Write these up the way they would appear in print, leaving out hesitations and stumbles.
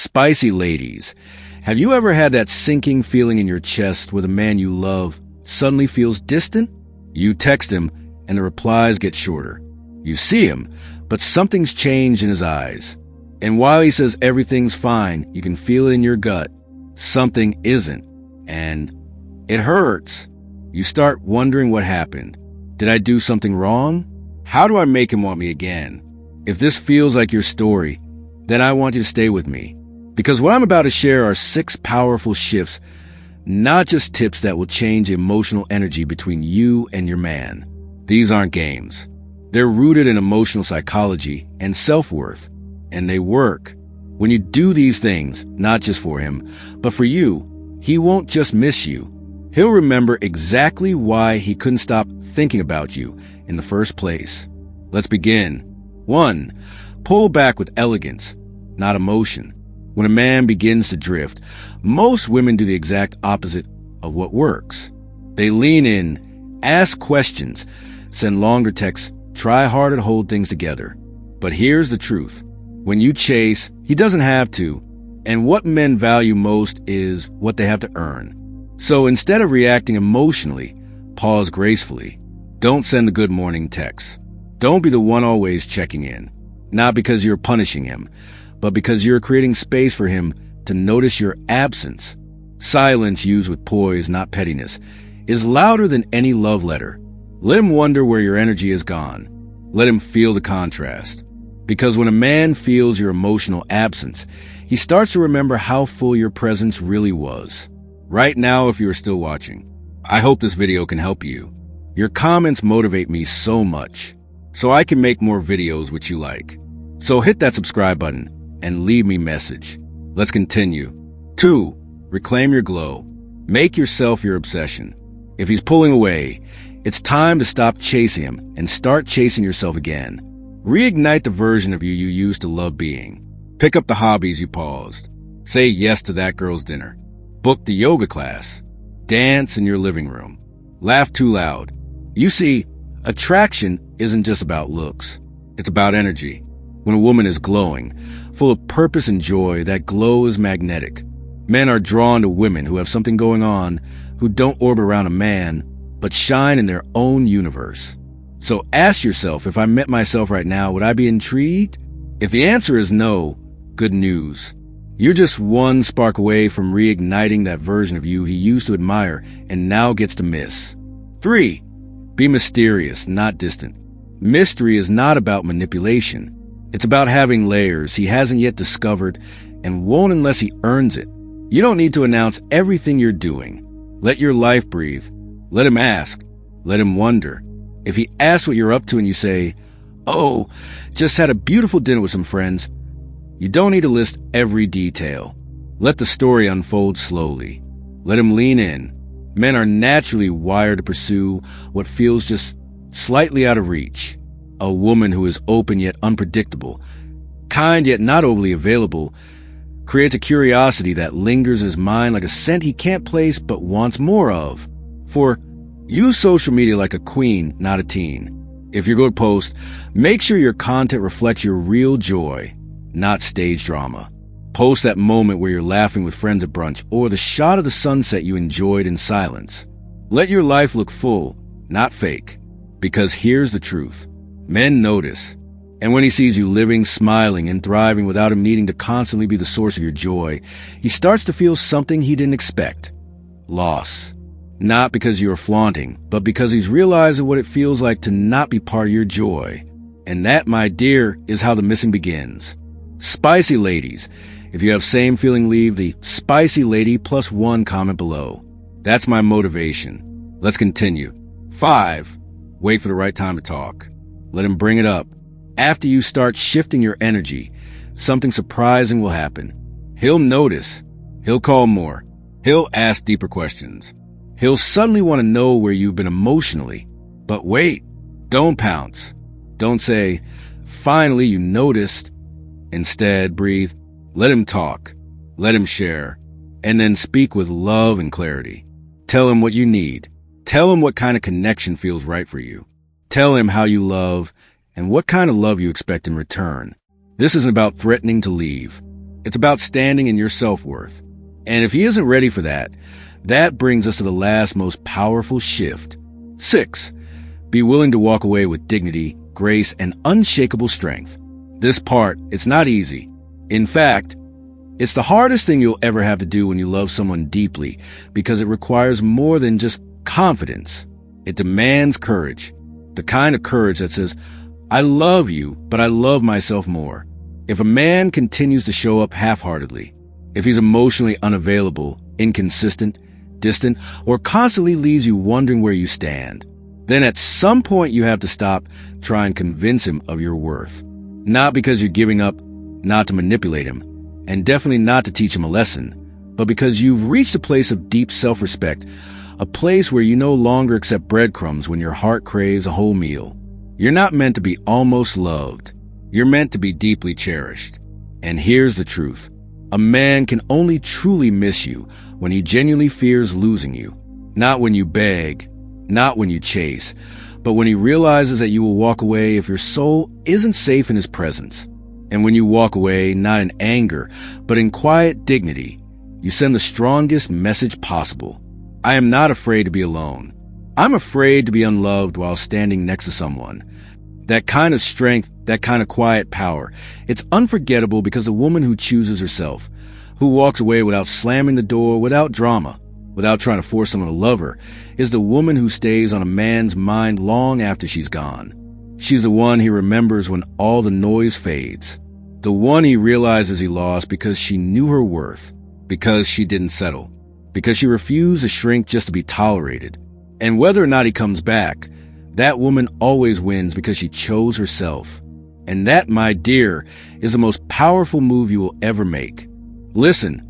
Spicy ladies, have you ever had that sinking feeling in your chest where the man you love suddenly feels distant? You text him, and the replies get shorter. You see him, but something's changed in his eyes. And while he says everything's fine, you can feel it in your gut. Something isn't. And it hurts. You start wondering what happened. Did I do something wrong? How do I make him want me again? If this feels like your story, then I want you to stay with me. Because what I'm about to share are 6 powerful shifts, not just tips that will change the emotional energy between you and your man. These aren't games. They're rooted in emotional psychology and self-worth, and they work. When you do these things, not just for him, but for you, he won't just miss you. He'll remember exactly why he couldn't stop thinking about you in the first place. Let's begin. 1. Pull back with elegance, not emotion. When a man begins to drift, most women do the exact opposite of what works. They lean in, ask questions, send longer texts, try harder to hold things together. But here's the truth. When you chase, he doesn't have to. And what men value most is what they have to earn. So instead of reacting emotionally, pause gracefully. Don't send the good morning text. Don't be the one always checking in. Not because you're punishing him, but because you're creating space for him to notice your absence. Silence used with poise, not pettiness, is louder than any love letter. Let him wonder where your energy has gone. Let him feel the contrast. Because when a man feels your emotional absence, he starts to remember how full your presence really was. Right now, if you are still watching, I hope this video can help you. Your comments motivate me so much, so I can make more videos which you like. So hit that subscribe button and leave me a message. Let's continue. 2. Reclaim your glow. Make yourself your obsession. If he's pulling away, it's time to stop chasing him and start chasing yourself again. Reignite the version of you used to love being. Pick up the hobbies you paused. Say yes to that girl's dinner. Book the yoga class. Dance in your living room. Laugh too loud. You see, attraction isn't just about looks. It's about energy. When a woman is glowing, full of purpose and joy, that glow is magnetic. Men are drawn to women who have something going on, who don't orbit around a man, but shine in their own universe. So ask yourself, if I met myself right now, would I be intrigued? If the answer is no, good news. You're just one spark away from reigniting that version of you he used to admire and now gets to miss. 3. Be mysterious, not distant. Mystery is not about manipulation. It's about having layers he hasn't yet discovered and won't unless he earns it. You don't need to announce everything you're doing. Let your life breathe. Let him ask. Let him wonder. If he asks what you're up to and you say, "Oh, just had a beautiful dinner with some friends," you don't need to list every detail. Let the story unfold slowly. Let him lean in. Men are naturally wired to pursue what feels just slightly out of reach. A woman who is open yet unpredictable, kind yet not overly available, creates a curiosity that lingers in his mind like a scent he can't place but wants more of. For use social media like a queen, not a teen. If you're going to post, make sure your content reflects your real joy, not stage drama. Post that moment where you're laughing with friends at brunch or the shot of the sunset you enjoyed in silence. Let your life look full, not fake. Because here's the truth. Men notice. And when he sees you living, smiling, and thriving without him needing to constantly be the source of your joy, he starts to feel something he didn't expect. Loss. Not because you're flaunting, but because he's realizing what it feels like to not be part of your joy. And that, my dear, is how the missing begins. Spicy ladies. If you have same feeling, leave the spicy lady +1 comment below. That's my motivation. Let's continue. 5. Wait for the right time to talk. Let him bring it up. After you start shifting your energy, something surprising will happen. He'll notice. He'll call more. He'll ask deeper questions. He'll suddenly want to know where you've been emotionally. But wait, don't pounce. Don't say, "Finally, you noticed." Instead, breathe. Let him talk. Let him share. And then speak with love and clarity. Tell him what you need. Tell him what kind of connection feels right for you. Tell him how you love and what kind of love you expect in return. This isn't about threatening to leave. It's about standing in your self-worth. And if he isn't ready for that, that brings us to the last most powerful shift. 6. Be willing to walk away with dignity, grace, and unshakable strength. This part, it's not easy. In fact, it's the hardest thing you'll ever have to do when you love someone deeply, because it requires more than just confidence. It demands courage. The kind of courage that says, I love you, but I love myself more. If a man continues to show up half-heartedly, if he's emotionally unavailable, inconsistent, distant, or constantly leaves you wondering where you stand, then at some point you have to stop trying to convince him of your worth. Not because you're giving up not to manipulate him, and definitely not to teach him a lesson, but because you've reached a place of deep self-respect, a place where you no longer accept breadcrumbs when your heart craves a whole meal. You're not meant to be almost loved. You're meant to be deeply cherished. And here's the truth. A man can only truly miss you when he genuinely fears losing you. Not when you beg, not when you chase, but when he realizes that you will walk away if your soul isn't safe in his presence. And when you walk away, not in anger, but in quiet dignity, you send the strongest message possible. I am not afraid to be alone. I'm afraid to be unloved while standing next to someone. That kind of strength, that kind of quiet power, it's unforgettable because a woman who chooses herself, who walks away without slamming the door, without drama, without trying to force someone to love her, is the woman who stays on a man's mind long after she's gone. She's the one he remembers when all the noise fades. The one he realizes he lost because she knew her worth, because she didn't settle, because she refused to shrink just to be tolerated. And whether or not he comes back, that woman always wins because she chose herself. And that, my dear, is the most powerful move you will ever make. Listen,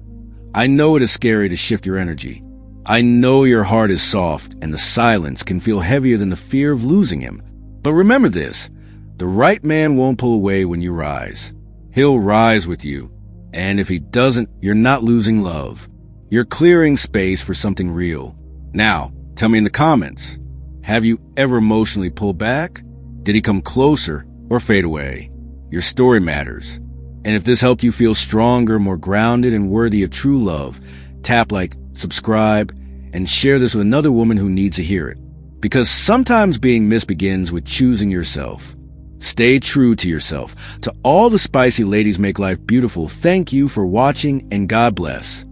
I know it is scary to shift your energy. I know your heart is soft and the silence can feel heavier than the fear of losing him. But remember this, the right man won't pull away when you rise. He'll rise with you. And if he doesn't, you're not losing love. You're clearing space for something real. Now, tell me in the comments, have you ever emotionally pulled back? Did he come closer or fade away? Your story matters. And if this helped you feel stronger, more grounded, and worthy of true love, tap like, subscribe, and share this with another woman who needs to hear it. Because sometimes being missed begins with choosing yourself. Stay true to yourself. To all the spicy ladies make life beautiful, thank you for watching and God bless.